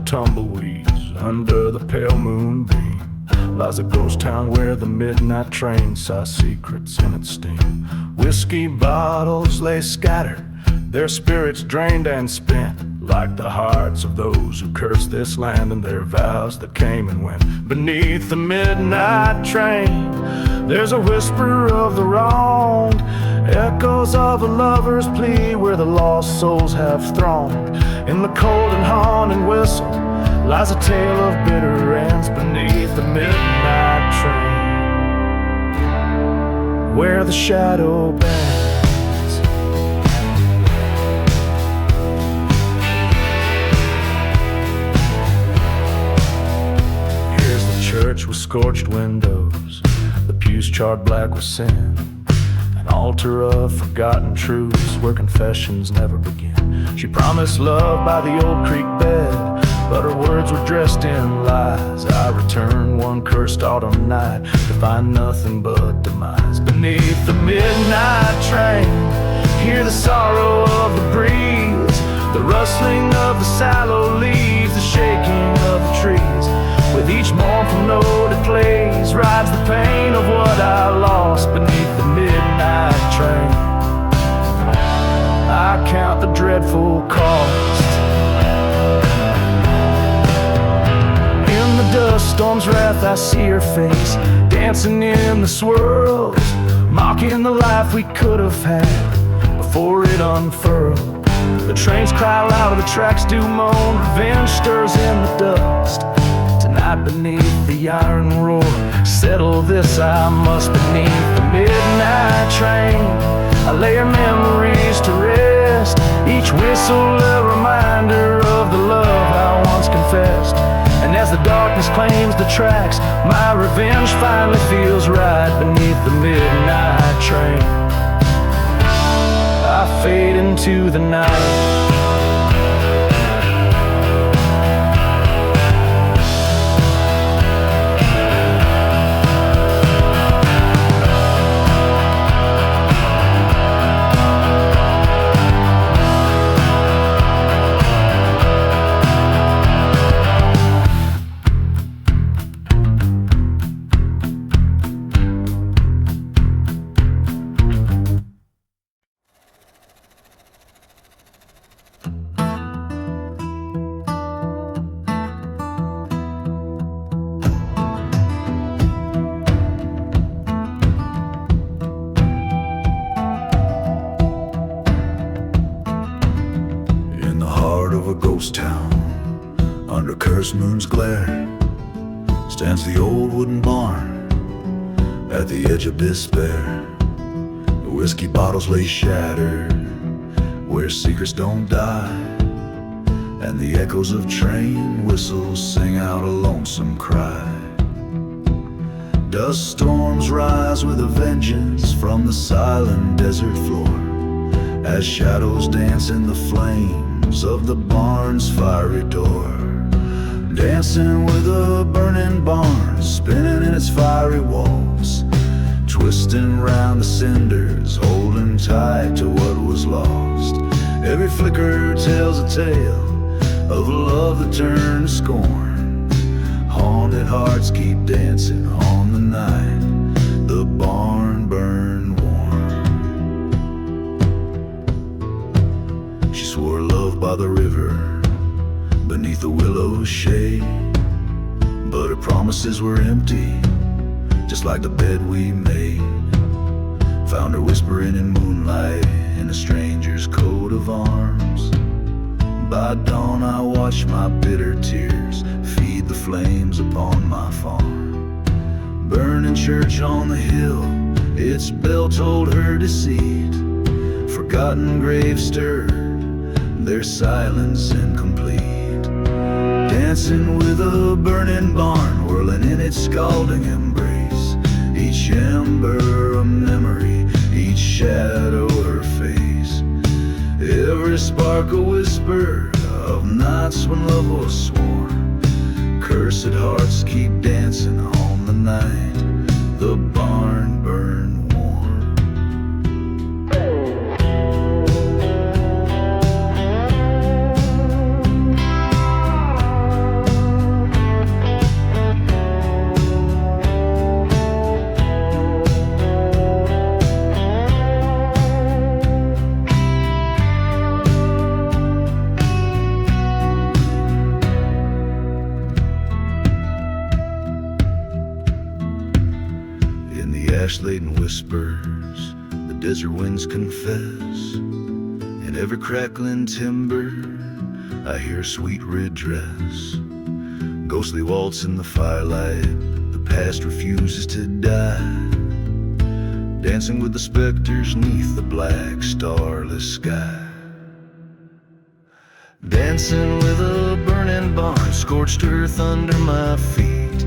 tumbleweeds under the pale moonbeam lies a ghost town where the midnight train saw secrets in its steam. Whiskey bottles lay scattered, their spirits drained and spent, like the hearts of those who cursed this land and their vows that came and went. Beneath the midnight train, there's a whisper of the wronged, echoes of a lover's plea where the lost souls have thronged. In the cold and haunting whistle lies a tale of bitter ends beneath the midnight train, where the shadow bends. Here's the church with scorched windows, the pews charred black with sin, an altar of forgotten truths where confessions never begin. She promised love by the old creek bed, but her words were dressed in lies. I returned one cursed autumn night to find nothing but demise. Beneath the midnight train, hear the sorrow of the breeze, the rustling of the sallow leaves, the shaking of the trees. With each mournful note it plays, rides the pain of what I lost beneath the midnight train. I count the dreadful cost. In the dust storm's wrath I see her face, dancing in the swirls, mocking the life we could have had before it unfurled. The trains cry loud, the tracks do moan, revenge stirs in the dust. Tonight beneath the iron roar, settle this I must. Beneath the midnight train, I lay her memories to rest, each whistle a reminder of the love I once confessed. And as the darkness claims the tracks, my revenge finally feels right. Beneath the midnight train, I fade into the night. Town, under cursed moon's glare, stands the old wooden barn at the edge of despair. The whiskey bottles lay shattered where secrets don't die, and the echoes of train whistles sing out a lonesome cry. Dust storms rise with a vengeance from the silent desert floor, as shadows dance in the flames of the barn's fiery door. Dancing with a burning barn, spinning in its fiery walls, twisting round the cinders, holding tight to what was lost. Every flicker tells a tale of a love that turned to scorn. Haunted hearts keep dancing on the night the barn burned warm. She swore love by the river, beneath the willow's shade, but her promises were empty, just like the bed we made. Found her whispering in moonlight in a stranger's coat of arms. By dawn I watched my bitter tears feed the flames upon my farm. Burning church on the hill, its bell told her deceit. Forgotten graves stirred, their silence incomplete. Dancing with a burning barn, whirling in its scalding embrace. Each ember a memory, each shadow her face. Every spark a whisper of nights when love was sworn. Cursed hearts keep dancing on the night the barn burned warm. ash-laden whispers the desert winds confess. In every crackling timber I hear sweet redress. Ghostly waltz in the firelight, the past refuses to die, dancing with the specters neath the black starless sky. Dancing with a burning barn, scorched earth under my feet,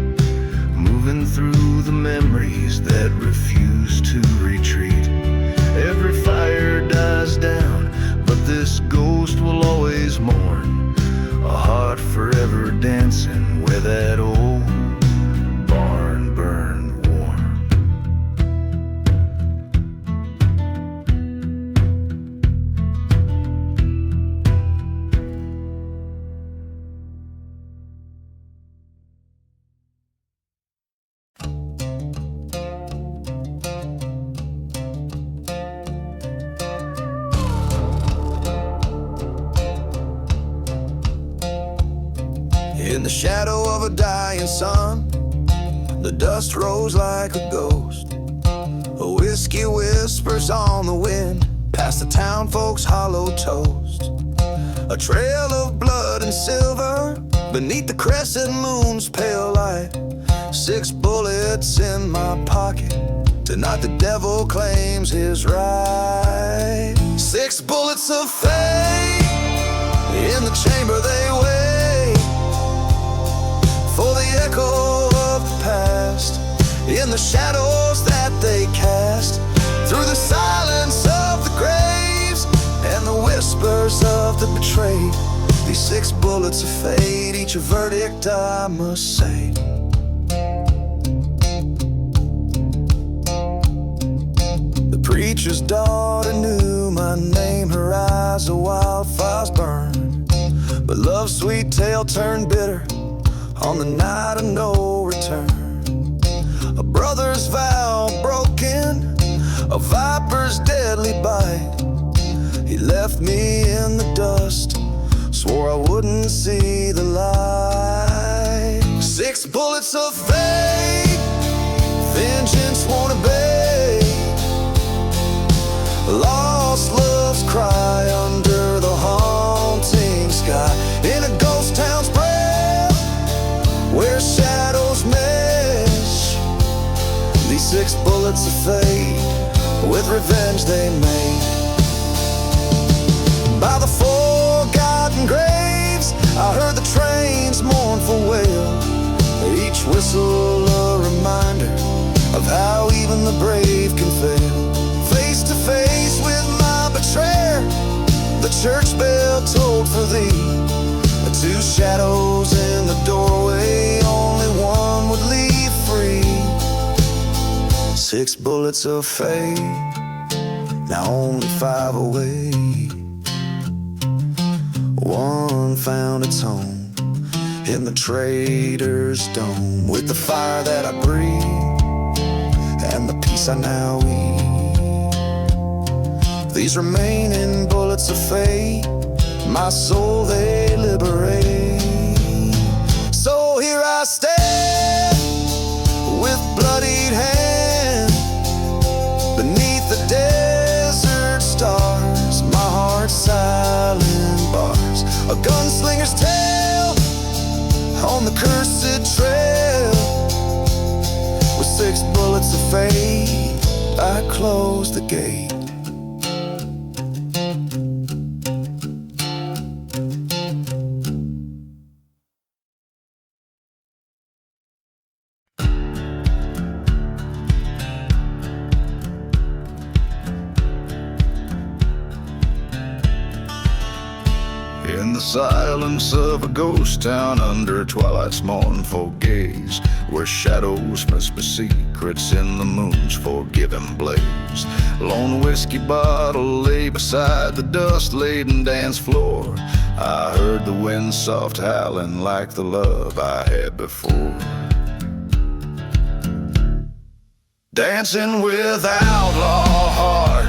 moving through the memories that refuse to retreat. Every fire dies down, but this ghost will always mourn, a heart forever dancing where that old barn burned warm. In the shadow of a dying sun, the dust rose like a ghost. A whiskey whispers on the wind, past the town folks' hollow toast. A trail of blood and silver beneath the crescent moon's pale light. 6 bullets in my pocket, tonight the devil claims his right. 6 bullets of fate, in the chamber they wait for the echo of the past, in the shadows that they cast, through the silence of the graves and the whispers of the betrayed. These 6 bullets of fate, each a verdict I must say. The preacher's daughter knew my name, her eyes a wildfire's burn, but love's sweet tale turned bitter on the night of no return. A brother's vow broken, a viper's deadly bite. He left me in the dust, swore I wouldn't see the light. 6 bullets of fate, vengeance won't obey. Lost love's cry under the haunting sky, in a ghost town's breath where shadows mesh. These 6 bullets of fate, with revenge they made. By the forgotten graves I heard the train's mournful wail, each whistle a reminder of how even the brave can fail. Face to face with my betrayer, the church bell tolled for thee. 2 shadows in the doorway, only one would leave free. 6 bullets of fate, now only 5 away. One found its home in the trader's dome, with the fire that I breathe and the peace I now eat. These remaining bullets of fate, my soul they liberate. So here I stand with bloodied hand beneath the desert stars, my heart's silent bars, a gunslinger's tale on the cursed trail. With 6 bullets of fate, I close the gate. In the silence of a ghost town, under twilight's mournful gaze, where shadows whisper secrets in the moon's forgiving blaze. Lone whiskey bottle lay beside the dust-laden dance floor. I heard the wind soft howling like the love I had before. Dancing with outlaw heart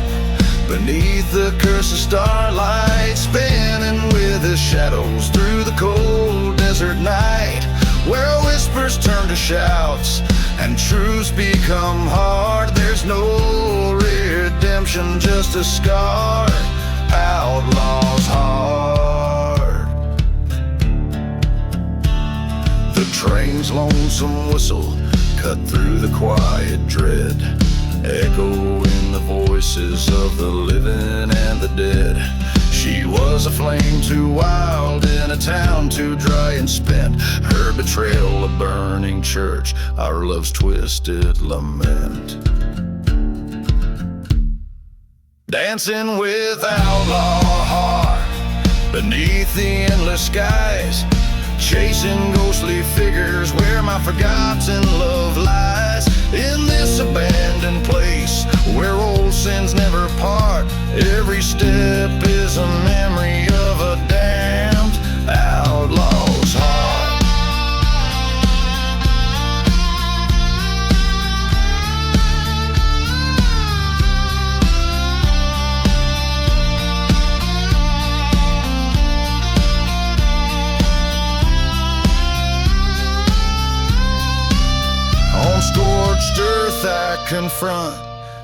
beneath the cursed starlight, spinning with his shadows through the cold desert night, where whispers turn to shouts and truths just become hard. There's no redemption, just a scar. Outlaw's heart. The train's lonesome whistle cut through the quiet dread, echoing the voices of the living and the dead. She was a flame too wild in a town too dry and spent. Her betrayal a burning church, our love's twisted lament. Dancing with outlaw heart beneath the endless skies, chasing ghostly figures where my forgotten love lies. In this abandoned place where old sins never part, every step is a memory of a damned outlaw's heart. On scorched earth I confront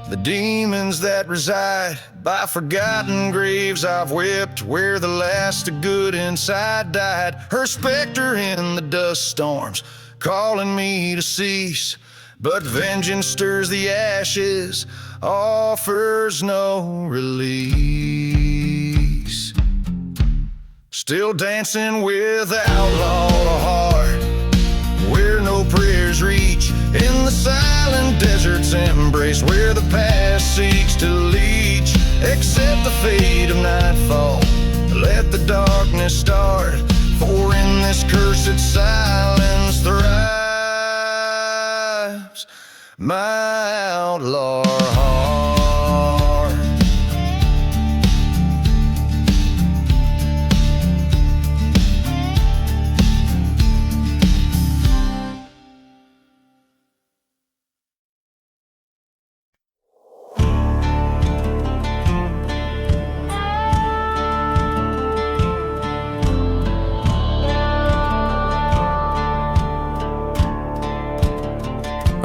the demons that reside by forgotten graves I've wept, where the last of good inside died. Her specter in the dust storms, calling me to cease, but vengeance stirs the ashes, offers no release. Still dancing with outlaw heart, where no prayers reach, in the silent desert's embrace, where the past seeks to leech. Accept the fate of nightfall, let the darkness start, for in this cursed silence thrives my outlaw heart.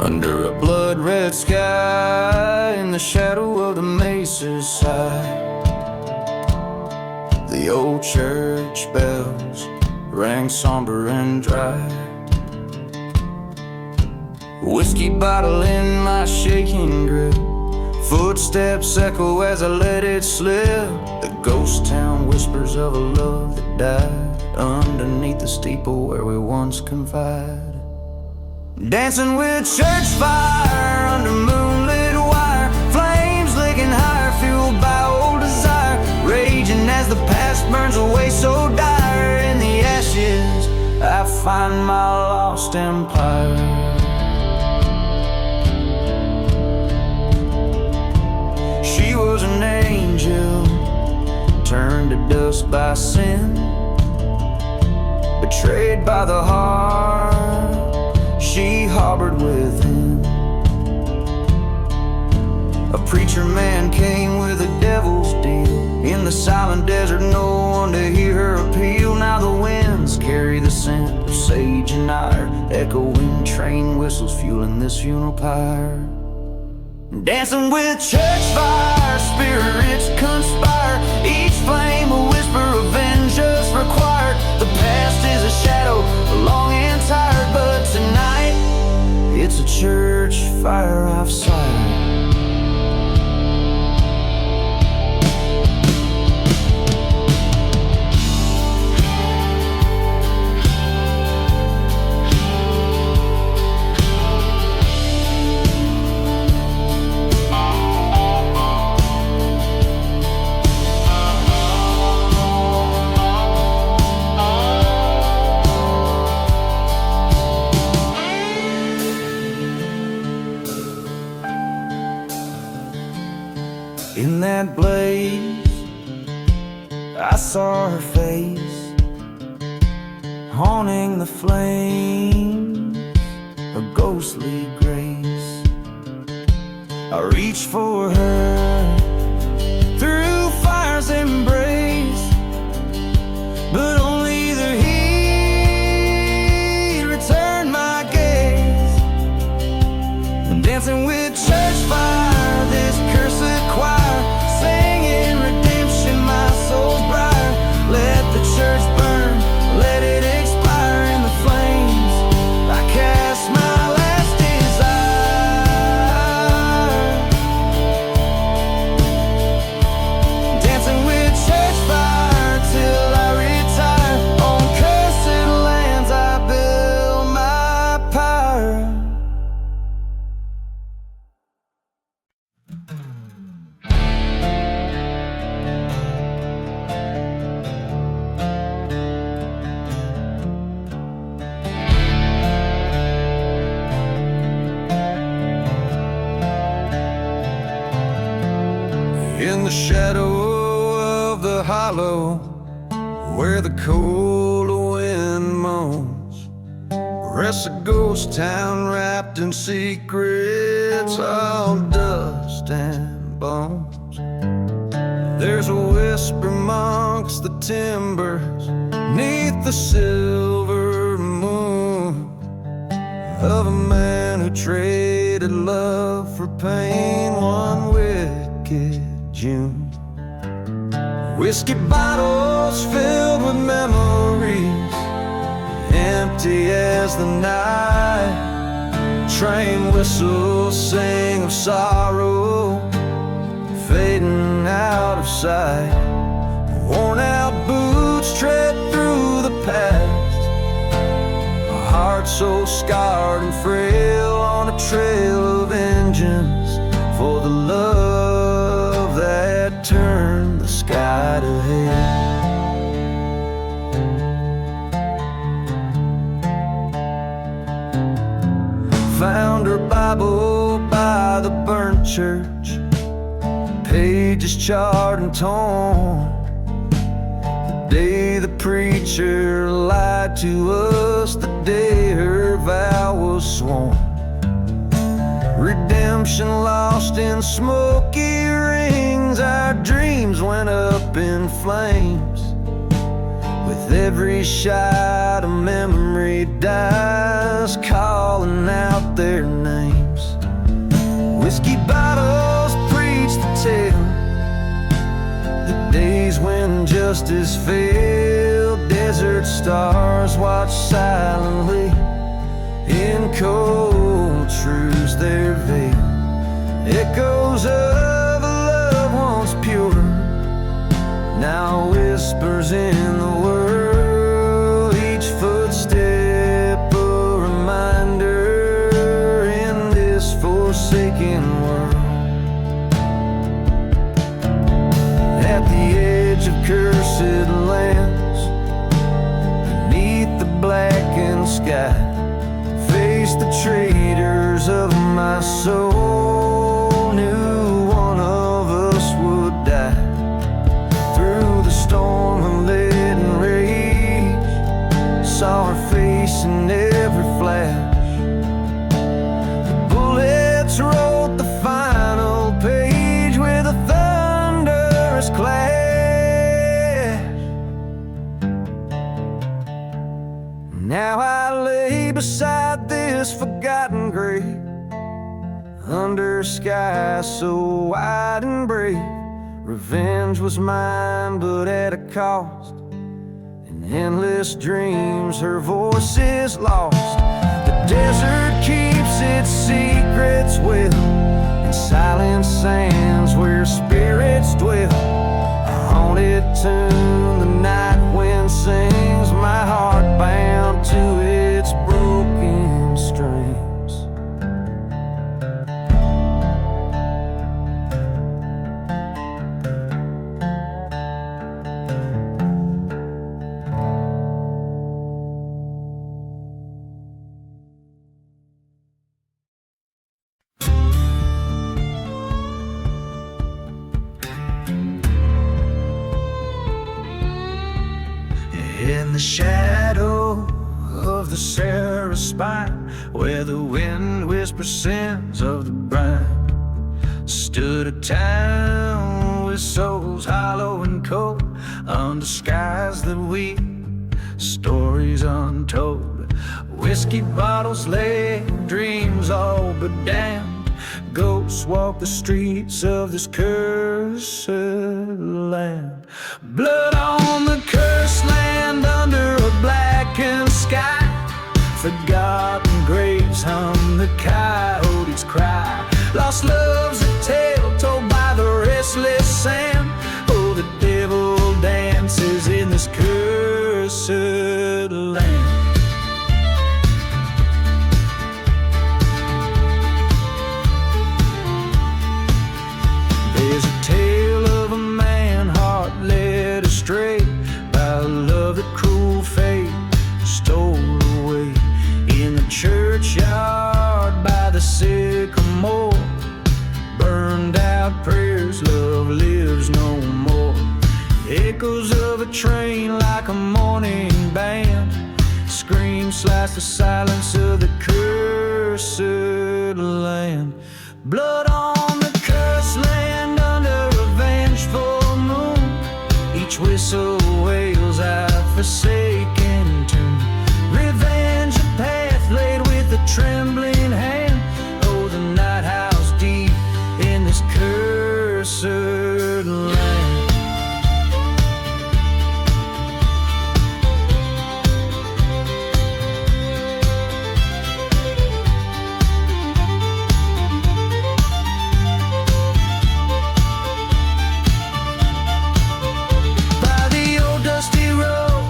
Under a blood-red sky, in the shadow of the mesa's side, the old church bells rang somber and dry. Whiskey bottle in my shaking grip, footsteps echo as I let it slip. The ghost town whispers of a love that died underneath the steeple where we once confided. Dancing with church fire under moonlit wire, flames licking higher, fueled by old desire, raging as the past burns away so dire. In the ashes I find my lost empire. She was an angel, turned to dust by sin, betrayed by the heart she harbored within. A preacher man came with a devil's deal, in the silent desert no one to hear her appeal. Now the winds carry the scent of sage and ire, echoing train whistles fueling this funeral pyre. Dancing with church fire, spirits conspire, each flame a whisper of vengeance required. The past is a shadow, long and tired, but tonight it's a church fire I've sired. In that blaze, I saw her face, haunting the flames, a ghostly grace. I reached for her through fire's embrace, but only the heat returned my gaze. dancing with church fire, this cursed choir, singing redemption, my soul's briar. Let the church burn, let it expire in the flames. I cast my last desire, dancing with church fire till I retire. On cursed lands I build my pyre. In the shadow of the hollow, where the cold wind moans, rests a ghost town wrapped in secrets of dust and bones. There's a whisper amongst the timbers, neath the silver moon, of a man who traded love for pain one wicked June. Whiskey bottles filled with memories, empty as the night. Train whistles sing of sorrow, fading out of sight. Worn out boots tread through the past, a heart so scarred and frail, on a trail of vengeance for the love that turned the sky to hell. Found her Bible by the burnt church, pages charred and torn. The day the preacher lied to us, the day her vow was sworn. Redemption lost in smoky rings, our dreams went up in flames. With every shot a memory dies, calling out their names. Whiskey bottles preach the tale, the days when justice failed. Desert stars watch silently, in cold truths their veil. Echoes of a love once pure, now whispers in the world. Each footstep a reminder in this forsaken world. At the edge of cursed lands, beneath the blackened sky, face the traitors of my soul. Knew one of us would die. Through the storm of lead and rage, saw her face in every flash. The bullets wrote the final page with a thunderous clash. Now I lay beside this forgotten grave, under sky so wide and brave. Revenge was mine, but at a cost. In endless dreams, her voice is lost. The desert keeps its secrets well, in silent sands where spirits dwell. A haunted tune the night wind sings, my heart bound to its broken strings. In the shadow of the Sarah spine, where the wind whispers sins of the brine, stood a town with souls hollow and cold, under skies that weep, stories untold. Whiskey bottles lay, dreams all but damned, Ghosts walk the streets of this cursed land. Blood on the cursed land under a blackened sky. Forgotten graves hum the coyotes cry. Lost love's a tale told by the restless sand. Oh, the devil dances in this cursed land. There's a tale of a man heart led astray by a love that cruel fate stole away. In the churchyard by the sycamore, burned out prayers, love lives no more. Echoes of a train like a morning band, screams slice the silence of the cursed land. Blood on the cursed land under a vengeful moon. Each whistle wails out forsaken tune. Revenge a path laid with a trembling hand. Oh, the night house deep in this cursed land. By the old dusty road,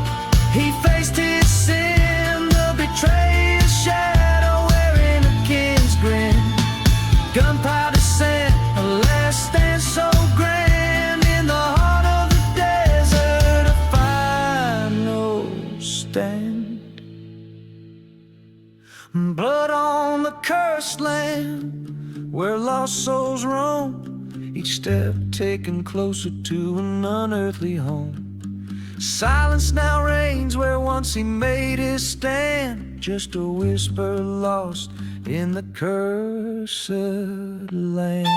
he faced his sin, the betrayer's shadow wearing a king's grin. Gunpowder scent, a last stand so grand. In the heart of the desert, a final stand. Blood on the cursed land, where lost souls roam. Each step taken closer to an unearthly home. Silence now reigns where once he made his stand. Just a whisper lost in the cursed land.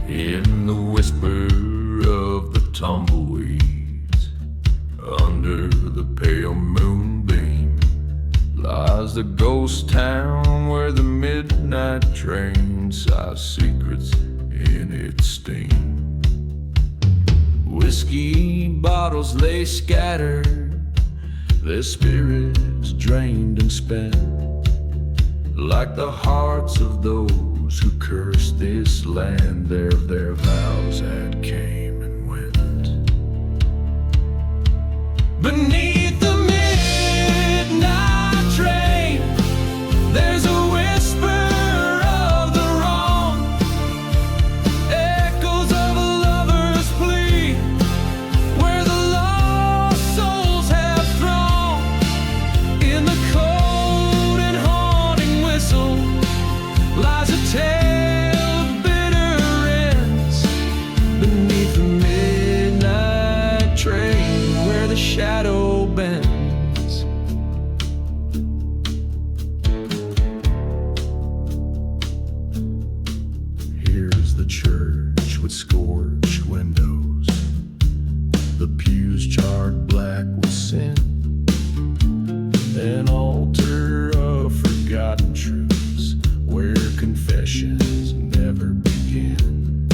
In the whisper of the tumbleweeds, under the pale moonbeam, lies the ghost town where the midnight train sighs secrets in its steam. Whiskey bottles lay scattered, their spirits drained and spent, like the hearts of those who cursed this land. Their vows had came and went. Beneath the midnight train, there's a whisper of the wrong, echoes of a lover's plea, where the lost souls have thronged. In the cold and haunting whistle lies a tale of bitter ends. Beneath the midnight train, where the shadow bends. Here's the church with scorched windows, the pews charred black with sin, an altar of forgotten truths where confessions never begin.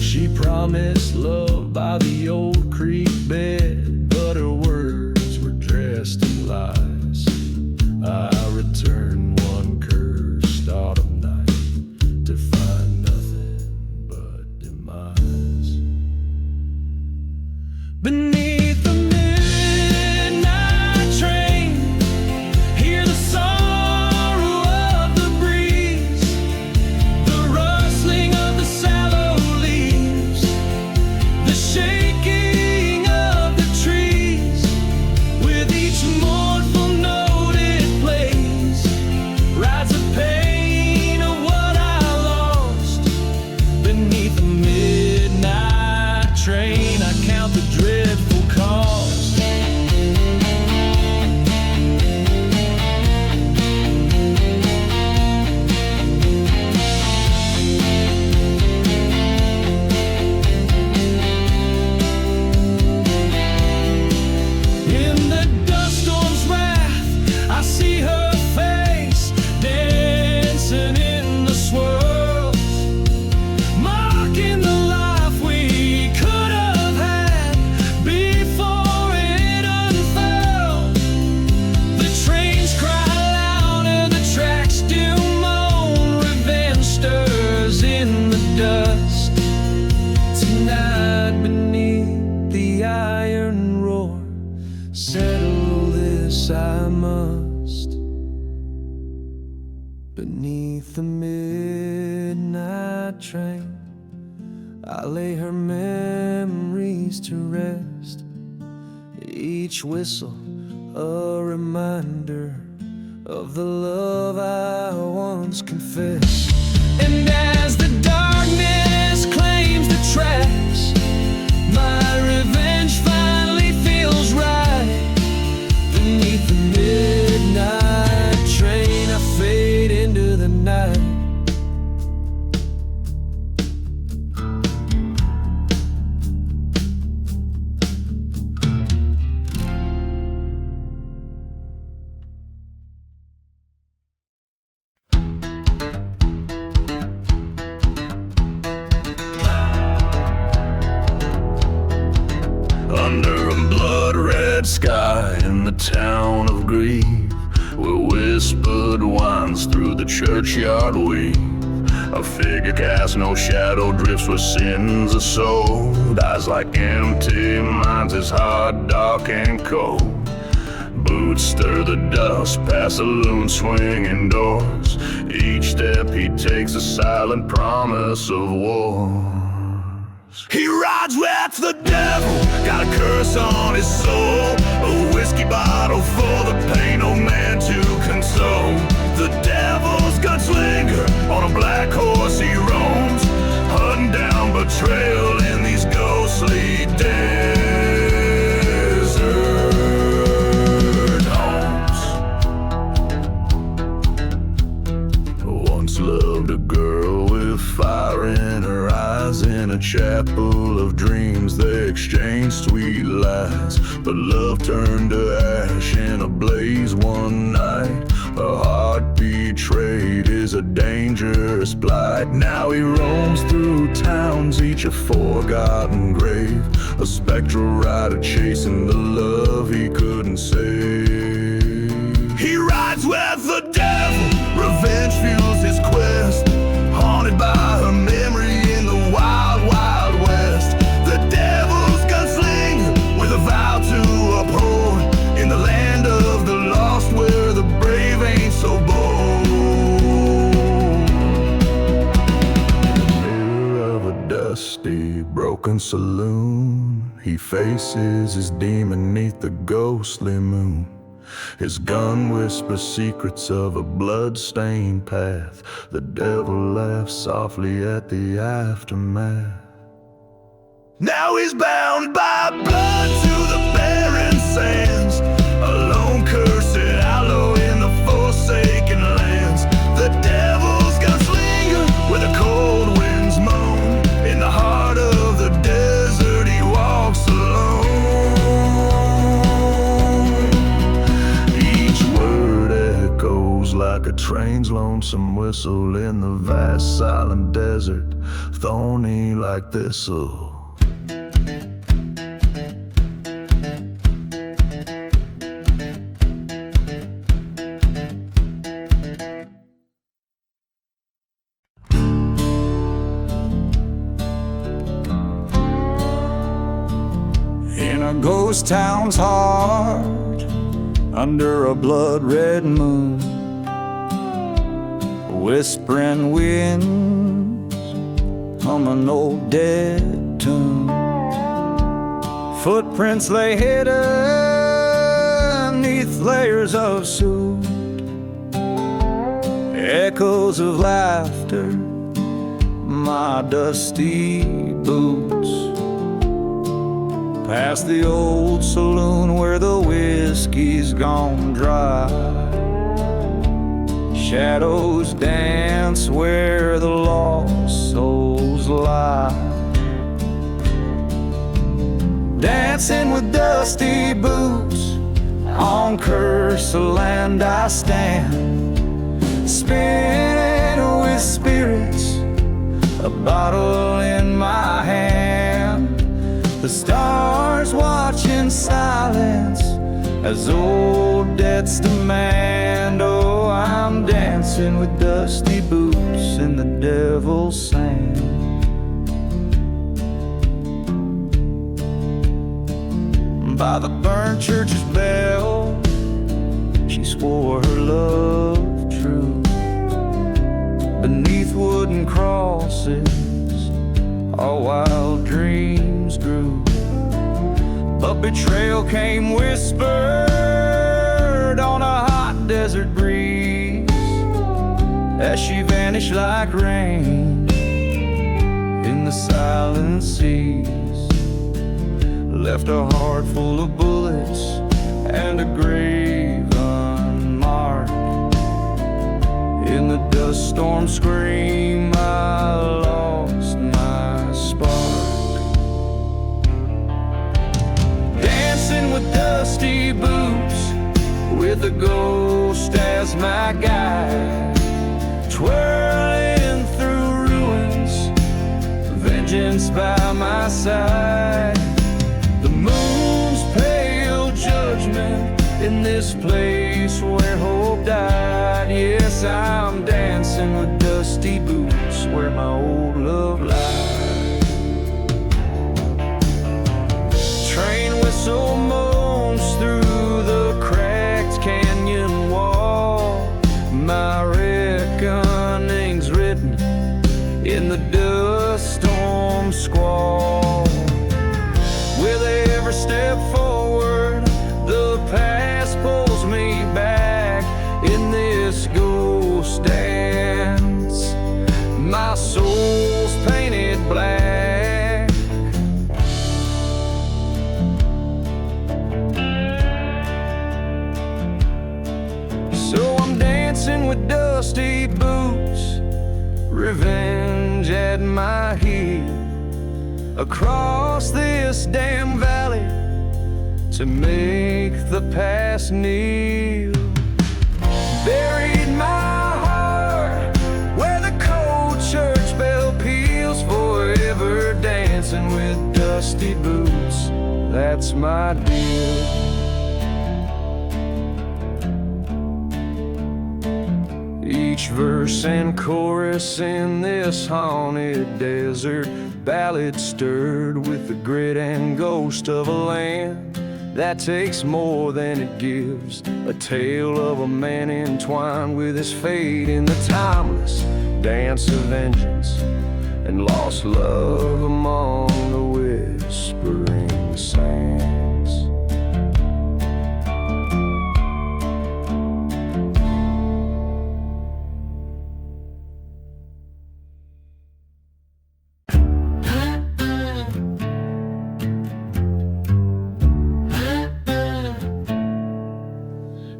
She promised love by the old creek bed, but her words were dressed in lies. I returned one cursed autumn night to find nothing but demise. Beneath the midnight train, hear the sorrow Beneath the midnight train, I lay her memories to rest. Each whistle a reminder of the love I once confessed. And as the darkness claims the tracks, my revenge finally feels right. Beneath the midnight train, I fade into the night. Under a blood-red sky in the town of grief, where whispered winds through the churchyard weave, a figure casts no shadow, drifts where sins are sold. Eyes like empty minds, his heart dark and cold. Boots stir the dust past saloon swinging doors. Each step he takes a silent promise of war. He rides with the devil, got a curse on his soul. A whiskey bottle for the pain, no man to console. The devil's gunslinger, on a black horse he roams, hunting down betrayal in these ghostly desert homes. Once loved a girl with fire in her eyes. In a chapel of dreams they exchanged sweet lies, but love turned to ash in a blaze one night. A heart betrayed is a dangerous blight. Now he roams through towns, each a forgotten grave, a spectral rider chasing the love he couldn't save. He rides with the devil, revenge fuels his quest, haunted by her memory in the wild, wild west. The devil's gunslinger with a vow to uphold, in the land of the lost where the brave ain't so bold. Mirror of a dusty, broken saloon, he faces his demon neath the ghostly moon. His gun whispers secrets of a blood-stained path. The devil laughs softly at the aftermath. Now he's bound by blood to the barren sands, a lone cursed outlaw in the forsaken lands. The devil's gunslinger where the cold winds moan, in the heart of the desert he walks alone. Like a train's lonesome whistle in the vast silent desert, thorny like thistle. In a ghost town's heart, under a blood-red moon, whispering winds hum an old dead tune. Footprints lay hidden neath layers of soot, echoes of laughter, my dusty boots, past the old saloon where the whiskey's gone dry. Shadows dance where the lost souls lie, dancing with dusty boots on cursed land I stand, spinning with spirits, a bottle in my hand. The stars watch in silence as old debts demand. Oh, I'm dancing with dusty boots in the devil's sand. By the burnt church's bell, she swore her love true. betrayal came whispered on a hot desert breeze as she vanished like rain in the silent seas. Left a heart full of bullets and a grave unmarked. In the dust storm scream, I lost my spark. Dancing with dusty boots, with a ghost as my guide, twirling through ruins, vengeance by my side. The moon's pale judgment in this place where hope died. Yes, I'm dancing with dusty boots where my old love lies. Train whistle moans through the cracked canyon wall. My reckoning's written in the dust storm squall. With every step forward, the past pulls me back in this ghost dance. My soul's painted black. So I'm dancing with dusty boots, revenge at my heel, across this damn valley to make the past kneel. Buried my heart where the cold church bell peals, forever dancing with dusty boots. That's my deal. Each verse and chorus in this haunted desert ballad stirred with the grit and ghost of a land that takes more than it gives. A tale of a man entwined with his fate in the timeless dance of vengeance and lost love among the whispering sands.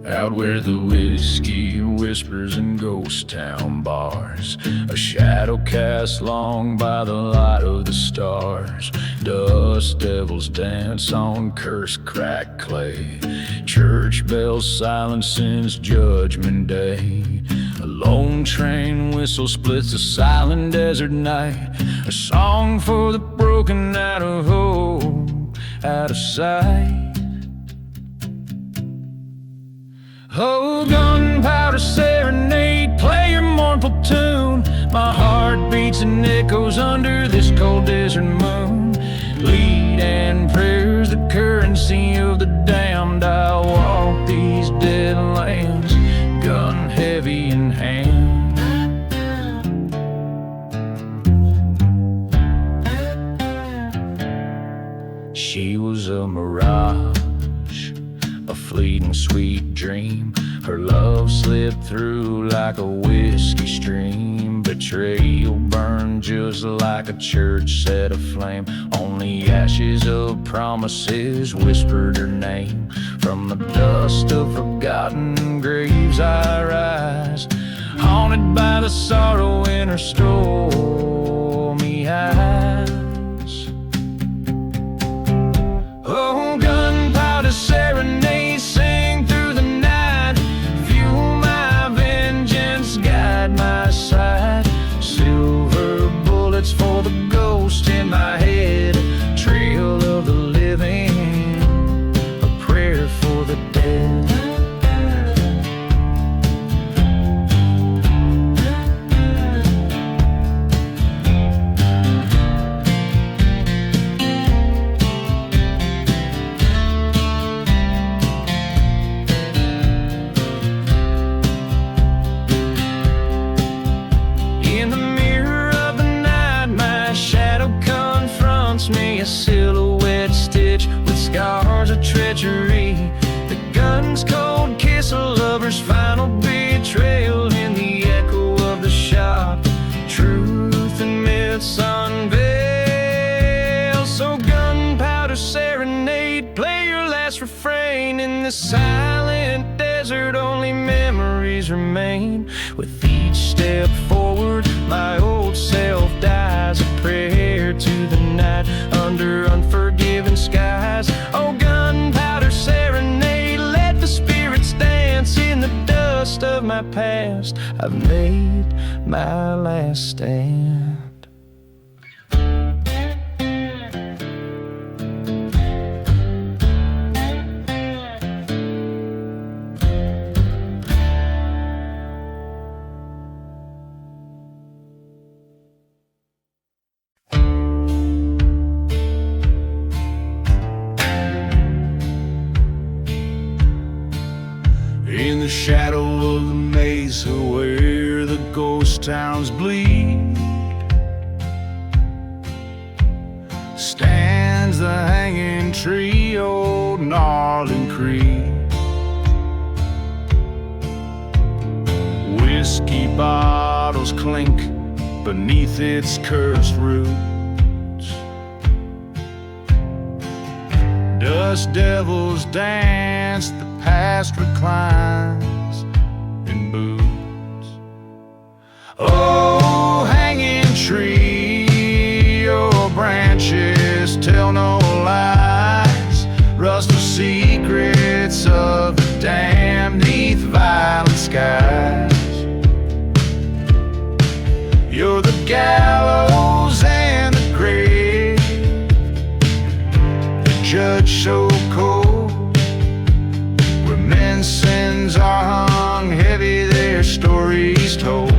Out where the whiskey whispers in ghost town bars, a shadow cast long by the light of the stars. Dust devils dance on cursed cracked clay. Church bells silent since Judgment Day. A lone train whistle splits the silent desert night. A song for the broken out of hope, out of sight. Oh, gunpowder serenade, play your mournful tune. My heart beats and echoes under this cold desert moon. Lead and prayer's the currency of the damned. I walk these dead lands, gun heavy in hand. She was a mirage, a fleeting sweet dream. Her love slipped through like a whiskey stream. Betrayal burned just like a church set aflame. Only ashes of promises whispered her name. From the dust of forgotten graves I rise, haunted by the sorrow in her stormy eyes. Oh, gunpowder serenade, sing through the night. Fuel my vengeance, guide my side. Silver bullets for the ghost in my head. Trail of the living, a prayer for the dead. the silent desert, only memories remain. With each step forward, my old self dies. A prayer to the night under unforgiving skies. Oh, gunpowder serenade, let the spirits dance. In the dust of my past, I've made my last stand. In the shadow of the mesa where the ghost towns bleed, stands the hanging tree, old gnarling creek. Whiskey bottles clink beneath its cursed roots. Dust devils dance, the past reclines in boots. Oh, hanging tree, your branches tell no lies. Rust the secrets of the damned neath violent skies. You're the gallows and the grave, the judge so cold, where men's sins are hung heavy, their stories told.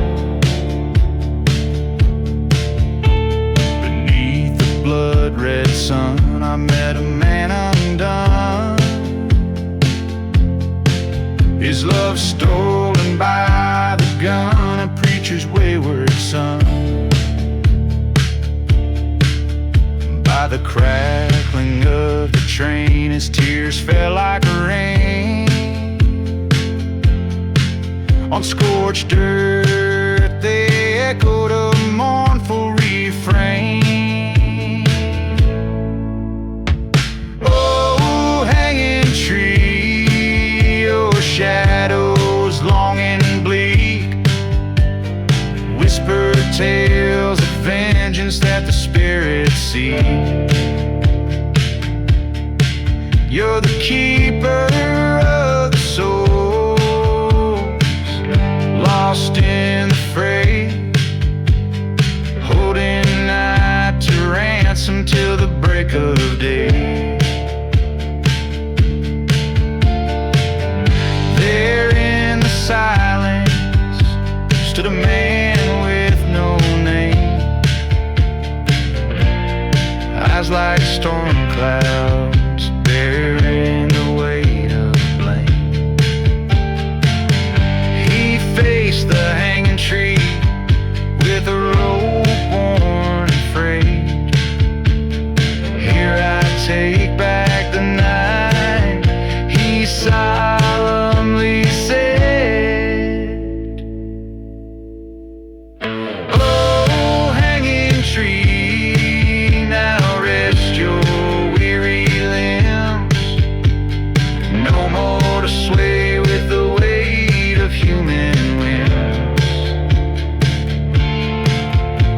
Beneath the blood-red sun, I met a man undone, his love stolen by the gun, a preacher's wayward son. By the crackling of the train, his tears fell like rain. On scorched earth they echoed a mournful refrain. Oh, hanging tree, your shadows long and bleak, whisper tales of vengeance that the spirits seek. You're the keeper of the souls, lost in the fray, holding night to ransom till the break of day. There in the silence stood a man with no name, eyes like storm clouds bearing the weight of blame. He faced the hanging tree with a rope worn and frayed. Here I take back the night, he solemnly said. Oh, hanging tree, now rest your weary limbs, no more to sway with the weight of human whims.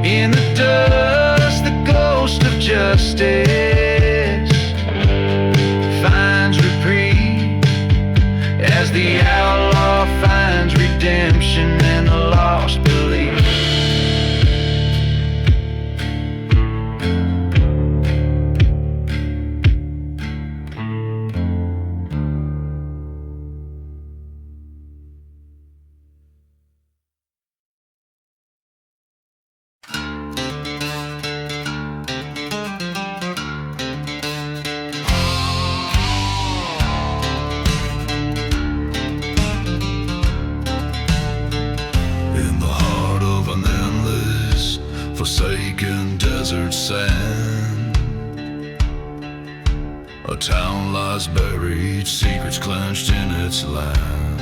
In the dust, the ghost of justice finds reprieve, as the outlaw finds redemption and the lost belief. In the heart of an endless, forsaken desert sand, a town lies buried, secrets clenched in its land.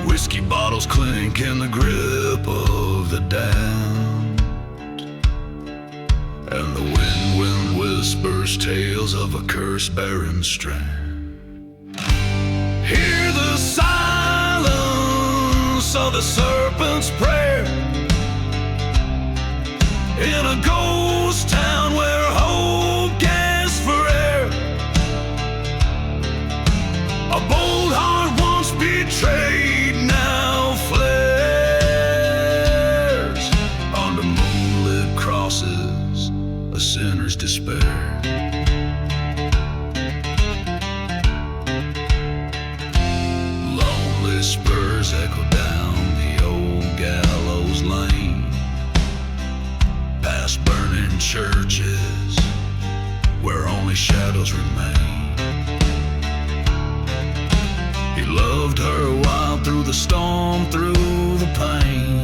Whiskey bottles clink in the grip of the damned, and the wind whispers tales of a cursed barren strand. Hear the silence of the serpent's prayer in a ghost town where hope gasps for air. A bold heart once betrayed now flares under moonlit crosses, a sinner's despair. Lonely spurs echo down the old gallows lane, past burning churches where only shadows remain. He loved her while through the storm, through the pain,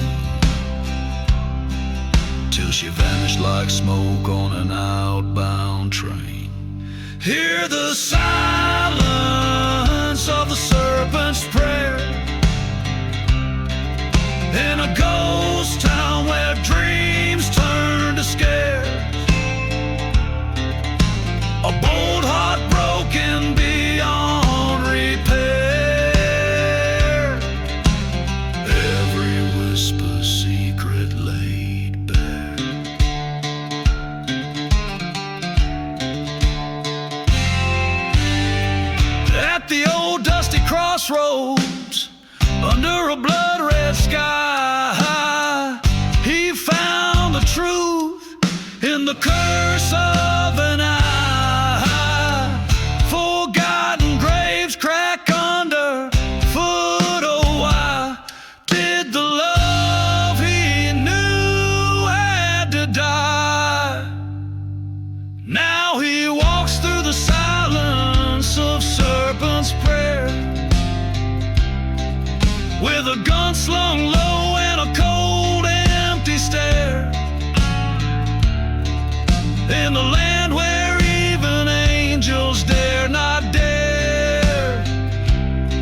till she vanished like smoke on an outbound train. Hear the silence of the serpent's prayer in a ghost town where dreams turn to scares. A bold heart broken beyond repair. Every whisper secret laid bare. At the old dusty crossroads, under a blood-red sky, he found the truth in the curse of an eye. Forgotten graves crack under foot. Oh, why did the love he knew had to die? Now he walks through the silence of serpent's prayer, with a gun slung low and a cold empty stare, in the land where even angels dare not dare.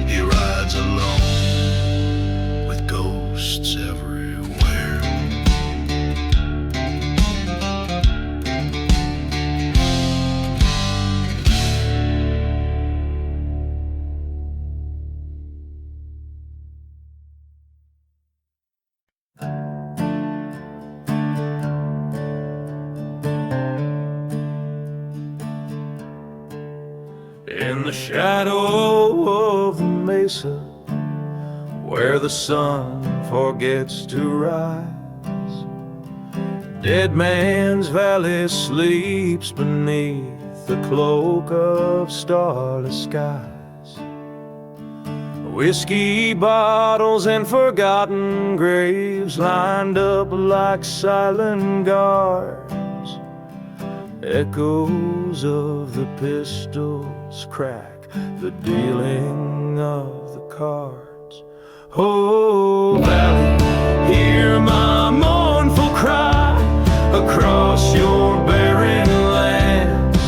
He rides alone with ghosts everywhere. In the shadow of the mesa, where the sun forgets to rise, Dead Man's Valley sleeps beneath the cloak of starless skies. Whiskey bottles and forgotten graves lined up like silent guards. Echoes of the pistols crack the dealing of the cards. Oh, Valley, hear my mournful cry across your barren lands,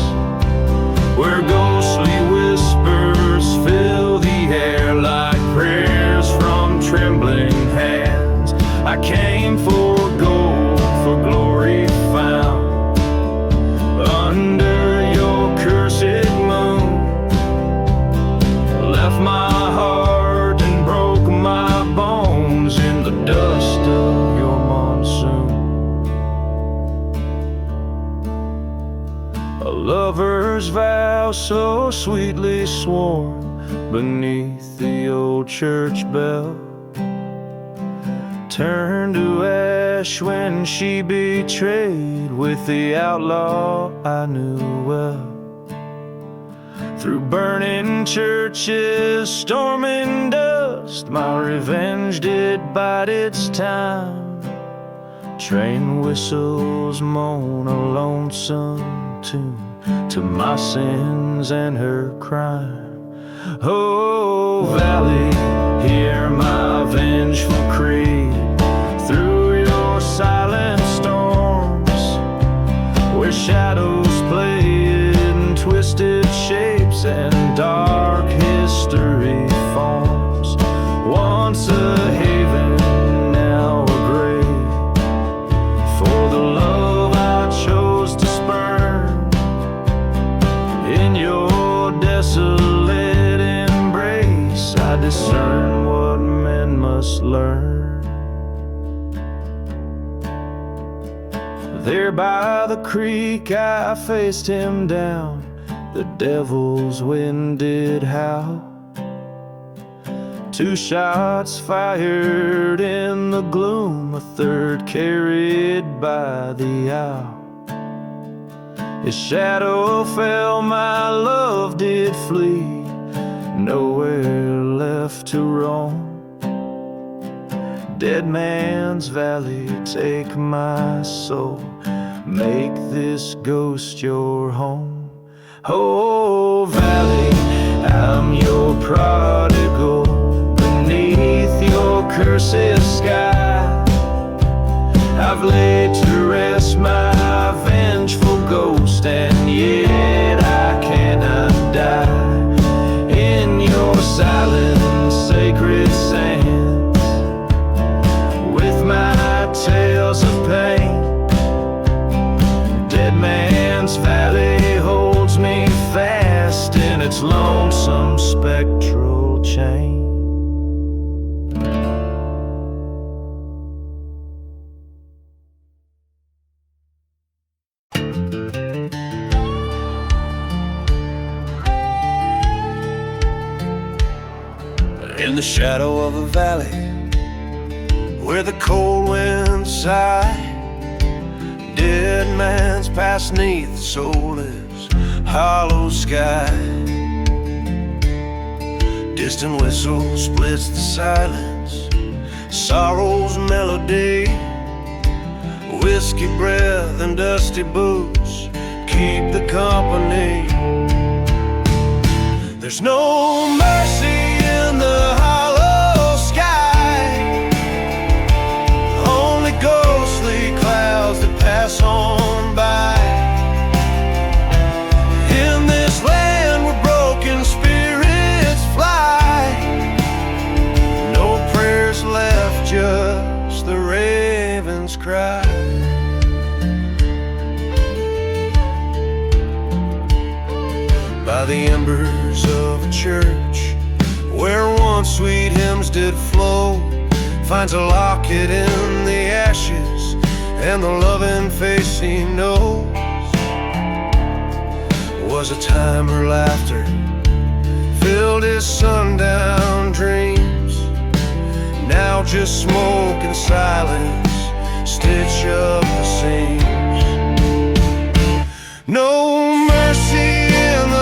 where ghostly whispers fill the air like prayers from trembling hands. I came for gold, for glory found under your cursed moon, left my heart and broke my bones in the dust of your monsoon. A lover's vow so sweetly sworn beneath the old church bell turned to ash when she betrayed with the outlaw I knew well. Through burning churches, storming dust, my revenge did bide its time. Train whistles moan a lonesome tune to my sins and her crime. Oh, Valley, hear my vengeful creed through your silent storms, where shadows play in twisted shapes and dark history forms. Once a haven, now a grave, for the love I chose to spurn. must learn. There by the creek I faced him down, the devil's wind did howl. 2 shots fired in the gloom, a third carried by the owl. His shadow fell, my love did flee, nowhere left to roam. Dead Man's Valley, take my soul, make this ghost your home. Oh, Valley, I'm your prodigal, beneath your cursed sky. I've laid to rest my vengeful ghost, and yet I cannot die. In your silent, sacred sands, with my tales of pain, Dead Man's Valley holds me fast in its lonesome spectral chain. In the shadow of a valley where the cold winds sigh, dead man's past 'neath the soulless hollow sky. Distant whistle splits the silence, sorrow's melody. Whiskey breath and dusty boots keep the company. There's no mercy in the hollow sky, only ghostly clouds that pass on by. In this land where broken spirits fly, no prayers left, just the raven's cry. By the embers of a church where once sweet hymns did flow, finds a locket in the ashes and the loving face he knows. Was a time her laughter filled his sundown dreams. Now just smoke and silence stitch up the seams. No mercy in the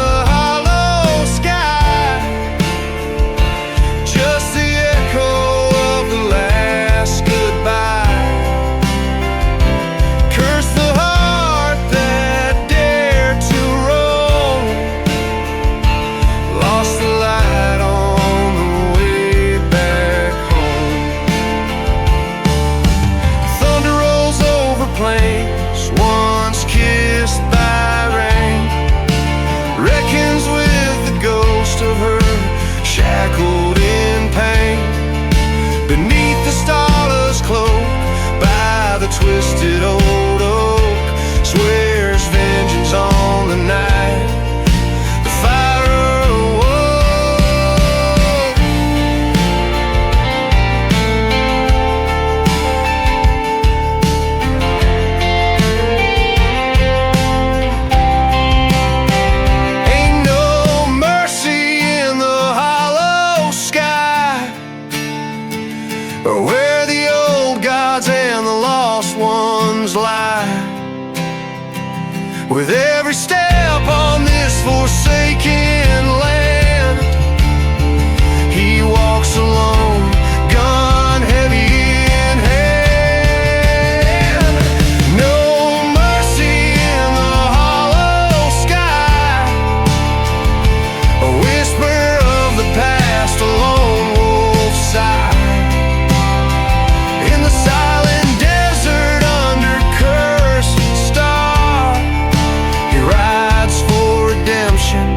twisted old oak swears vengeance on the night the fire awoke. Ain't no mercy in the hollow sky, or where the old gods and the lost ones lie. With every step on this forsaken land, he walks alone, gun heavy in hand. No mercy in the hollow sky, a whisper of the past, a lone wolf sigh. In the silent desert under cursed star, he rides for redemption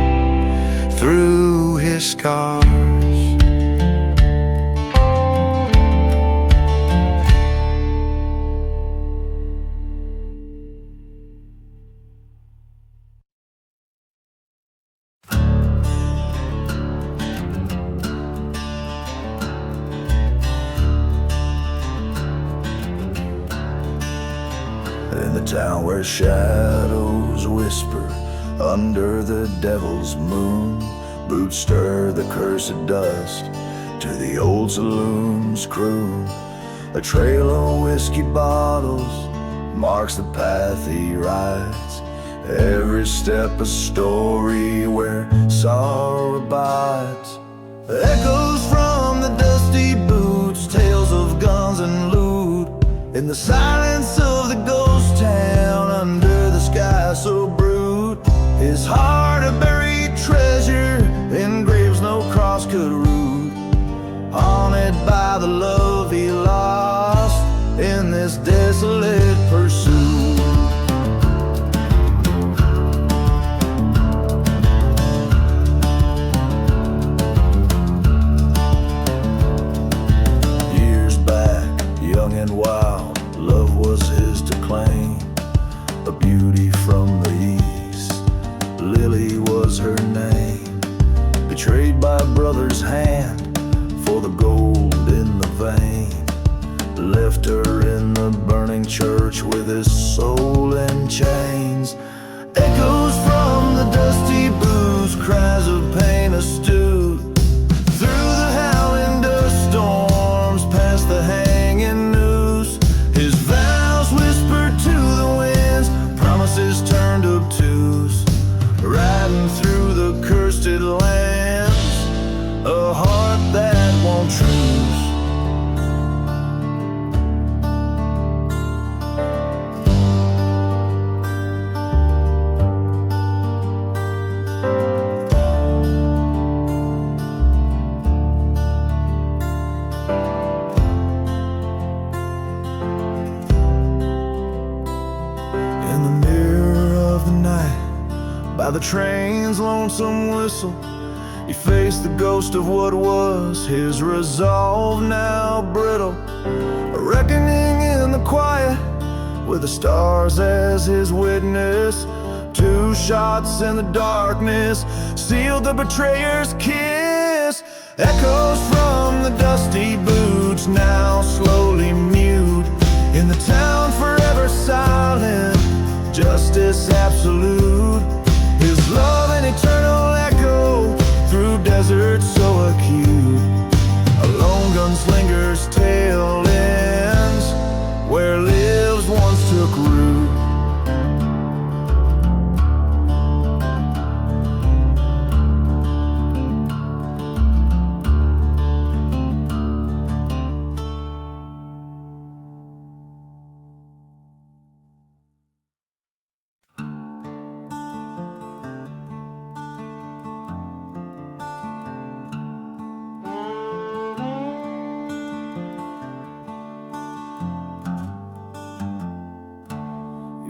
town where shadows whisper under the devil's moon. Boots stir the cursed dust to the old saloon's croon. A trail of whiskey bottles marks the path he rides. Every step a story where sorrow abides. Echoes from the dusty boots, tales of guns and loot. In the silence of the ghost town, under the sky so brute. His heart a buried treasure in graves no cross could root. Haunted by the love he lost in this desolate pursuit. Years back, young and wild, love was his to claim. A beauty from the east, Lily was her name. Betrayed by a brother's hand for the gold in the vein. Left her in the burning church with his soul in chains. Echoes from the dusty booths, cries of pain astute. Through the howling dust storms, past the hanging noose. His vows whispered to the winds, promises turned obtuse. Riding through the cursed lands, a heart that won't truce. In the mirror of the night, by the train's lonesome whistle, he faced the ghost of what was his resolve, now brittle. A reckoning in the quiet, with the stars as his witness. 2 shots in the darkness sealed the betrayer's kiss. Echoes from the dusty boots, now slowly mute. In the town forever silent, justice absolute. His love an eternal echo through deserts so acute. A lone gunslinger's tale ends where lives once took root.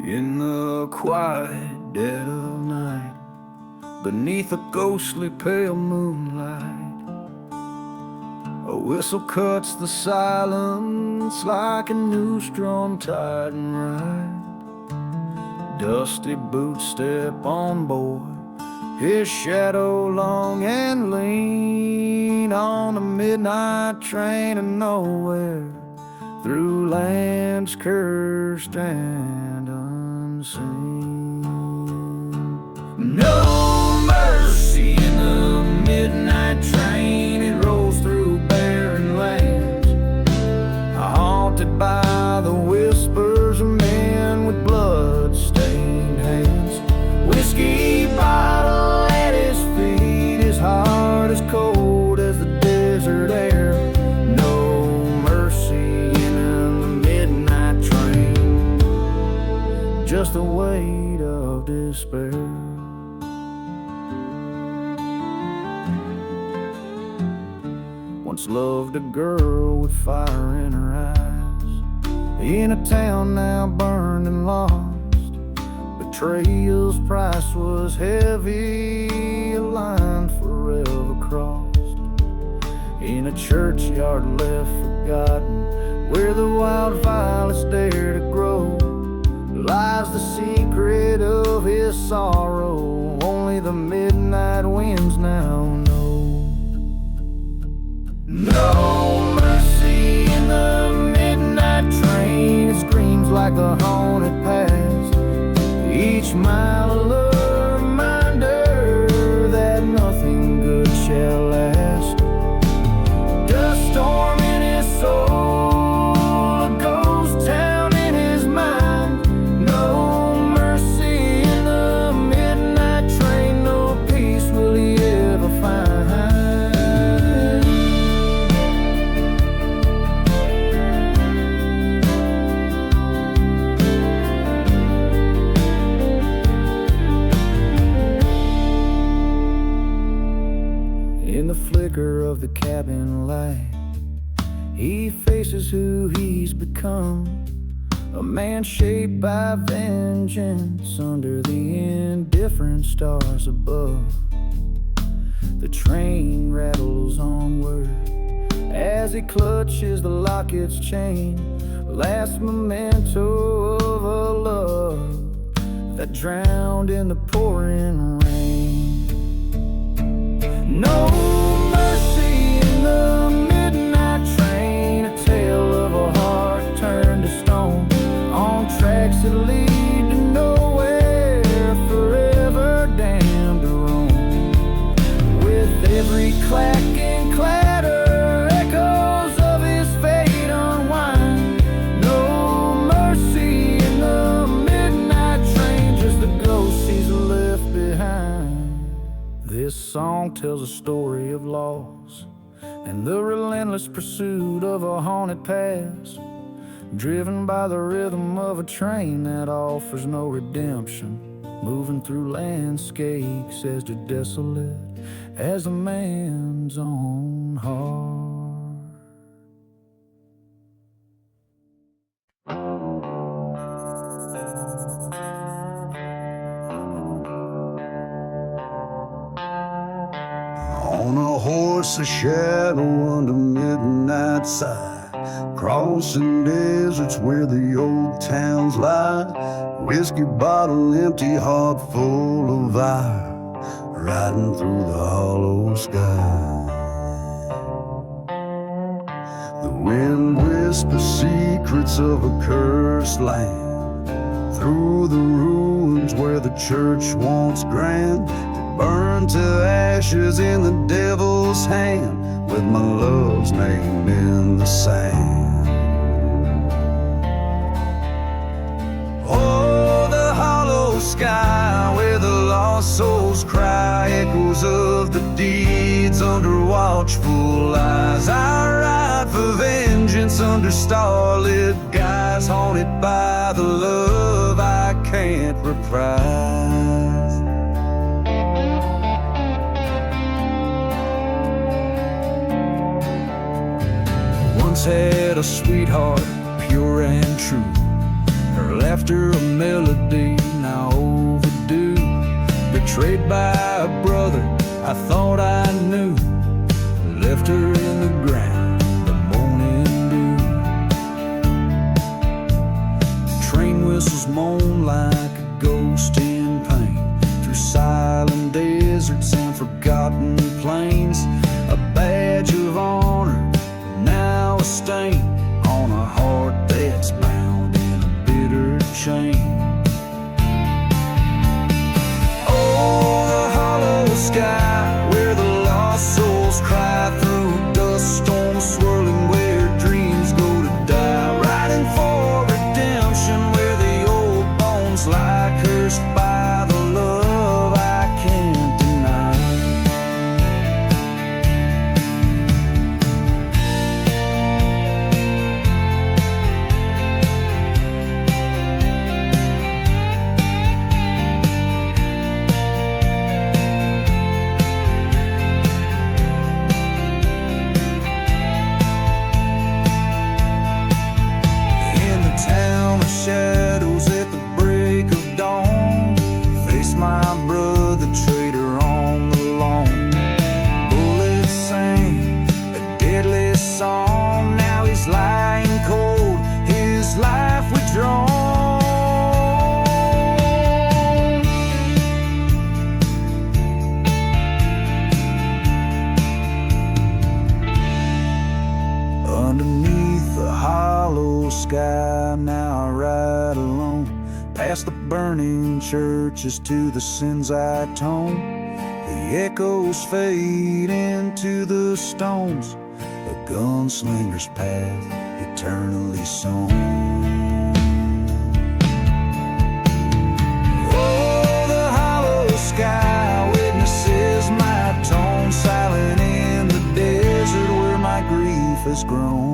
In the quiet dead of night, beneath a ghostly pale moonlight, a whistle cuts the silence like a new strong tide and ride. Dusty boots step on board, his shadow long and lean, on a midnight train of nowhere, through lands cursed and unseen. No mercy in the midnight train, it rolls through barren lands, haunted by the whispers of men with blood-stained hands. Whiskey bottle at his feet, his heart is cold as the desert air. No mercy in the midnight train, just the weight of despair. Once loved a girl with fire in her eyes, in a town now burned and lost. Betrayal's price was heavy, a line forever crossed. In a churchyard left forgotten, where the wild violets dare to grow, lies the secret of his sorrow, only the midnight winds now know. No mercy in the midnight train, it screams like a haunted past. faces who he's become. A man shaped by vengeance under the indifferent stars above. The train rattles onward as he clutches the locket's chain, last memento of a love that drowned in the pouring rain. No mercy in the midnight train, a tale of a heart turned to stone, on tracks that lead to nowhere, forever damned to roam. With every clack and clatter, echoes of his fate unwind. No mercy in the midnight train, just the ghosts he's left behind. This song tells a story of loss and the relentless pursuit of a haunted past, driven by the rhythm of a train that offers no redemption, moving through landscapes as desolate as a man's own heart. On a horse, a shadow under midnight side, crossing deserts where the old towns lie. Whiskey bottle empty, heart full of fire, riding through the hollow sky. The wind whispers secrets of a cursed land, through the ruins where the church once grand, burned to ashes in the devil's hand, with my love's name in the sand. Oh, the hollow sky where the lost souls cry, echoes of the deeds under watchful eyes. I ride for vengeance under starlit skies, haunted by the love I can't reprise. Once had a sweetheart, pure and true, her laughter a melody now overdue. Betrayed by a brother I thought I knew, left her in the ground, the morning dew. Train whistles moan like a ghost in pain, through silent deserts and forgotten plains. A badge of honor, now a stain on a heart that's bound in a bitter chain. Oh, the hollow sky where the lost souls cry, through dust storms swirling where dreams go to die, riding for redemption where the old bones lie, cursed by the love I can't deny. Shadows at the break of dawn, face my brother, traitor on the lawn. Bullets sang a deadly song, now he's lying cold, his life withdrawn. Underneath the hollow sky, now I ride alone, past the burning churches to the sins I atone. The echoes fade into the stones, a gunslinger's path eternally sown. Oh, the hollow sky witnesses my tone, silent in the desert where my grief has grown.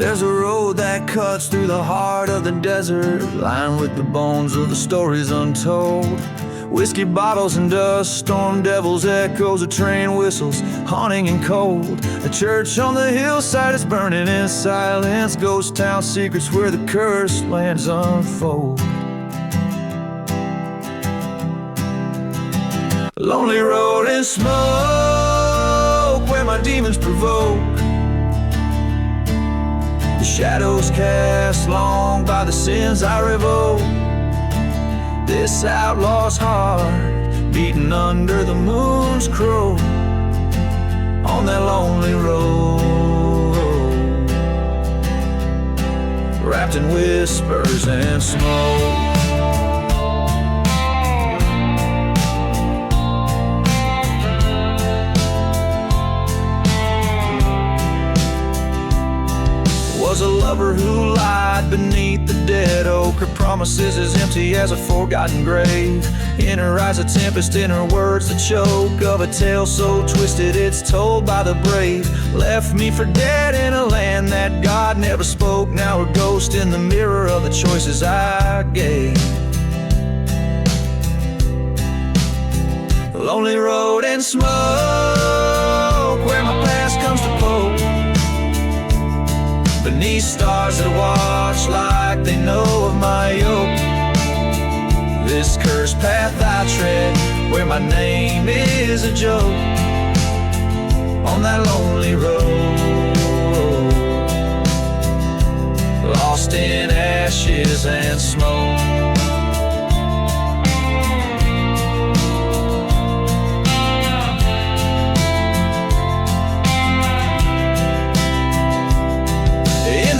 There's a road that cuts through the heart of the desert, lined with the bones of the stories untold. Whiskey bottles and dust, storm devils, echoes of train whistles, haunting and cold. A church on the hillside is burning in silence, ghost town secrets where the cursed lands unfold. Lonely road and smoke, where my demons provoke. The shadows cast long by the sins I revoke. This outlaw's heart beating under the moon's crow on that lonely road, wrapped in whispers and smoke. Was a lover who lied beneath the dead oak. Her promises as empty as a forgotten grave. In her eyes a tempest, in her words the choke of a tale so twisted it's told by the brave. Left me for dead in a land that God never spoke. Now a ghost in the mirror of the choices I gave. Lonely road and smoke, where my past comes to poke. Beneath stars that watch like they know of my yoke. This cursed path I tread, where my name is a joke, on that lonely road, lost in ashes and smoke.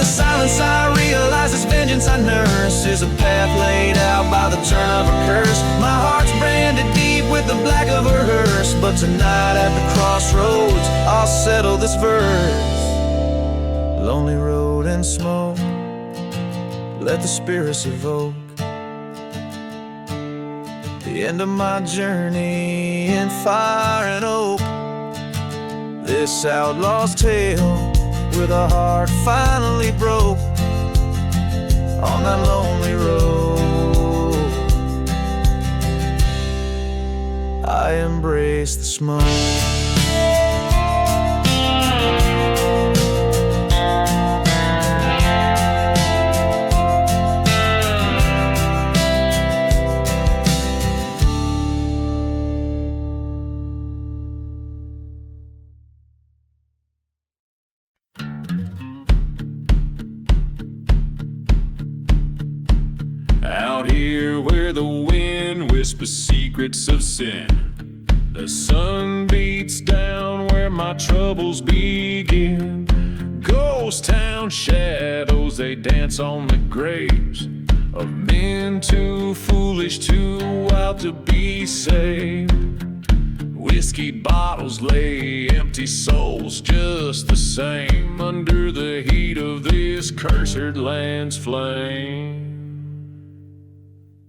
Silence I realize this vengeance I nurse is a path laid out by the turn of a curse. My heart's branded deep with the black of her hearse, but tonight at the crossroads I'll settle this verse. Lonely road and smoke, let the spirits evoke the end of my journey in fire and oak. This outlaw's tale, where the heart finally broke on that lonely road, I embrace the smoke. Out here where the wind whispers secrets of sin, the sun beats down where my troubles begin. Ghost town shadows, they dance on the graves of men too foolish, too wild to be saved. Whiskey bottles lay empty souls just the same under the heat of this cursed land's flame.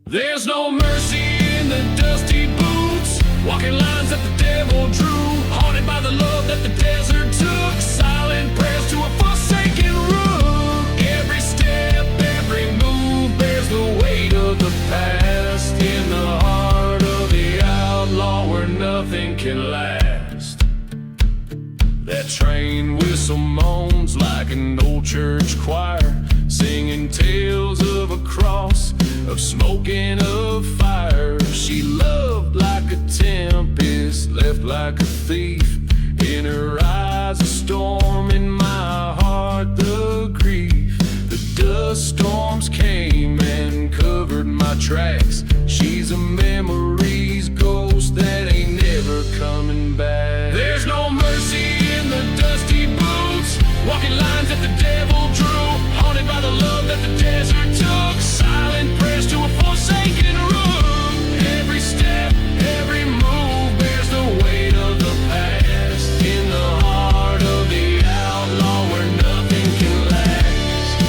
There's no mercy in the dusty boots, walking lines that the devil drew, haunted by the love that the desert took, silent prayers to a forsaken rook. Every step, every move bears the weight of the past, in the heart of the outlaw where nothing can last. That train whistle moans like an old church choir, singing tales of a cross, of smoke and of fire. She loved like a tempest, left like a thief. In her eyes a storm, in my heart the grief. The dust storms came and covered my tracks. She's a memory's ghost that ain't never coming back. There's no mercy in the dusty boots, walking lines that the devil drew, haunted by the love that the desert took, silent prayers to a forsaken room. Every step, every move bears the weight of the past, in the heart of the outlaw where nothing can last.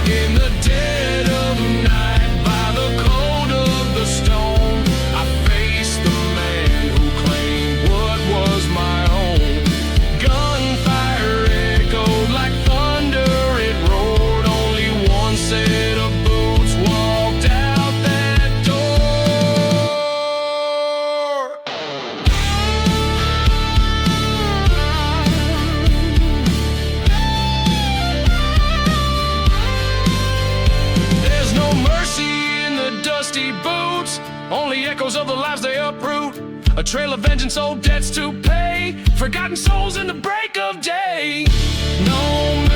In the dead of night, by the cold of only echoes of the lives they uproot. A trail of vengeance, old debts to pay, forgotten souls in the break of day. No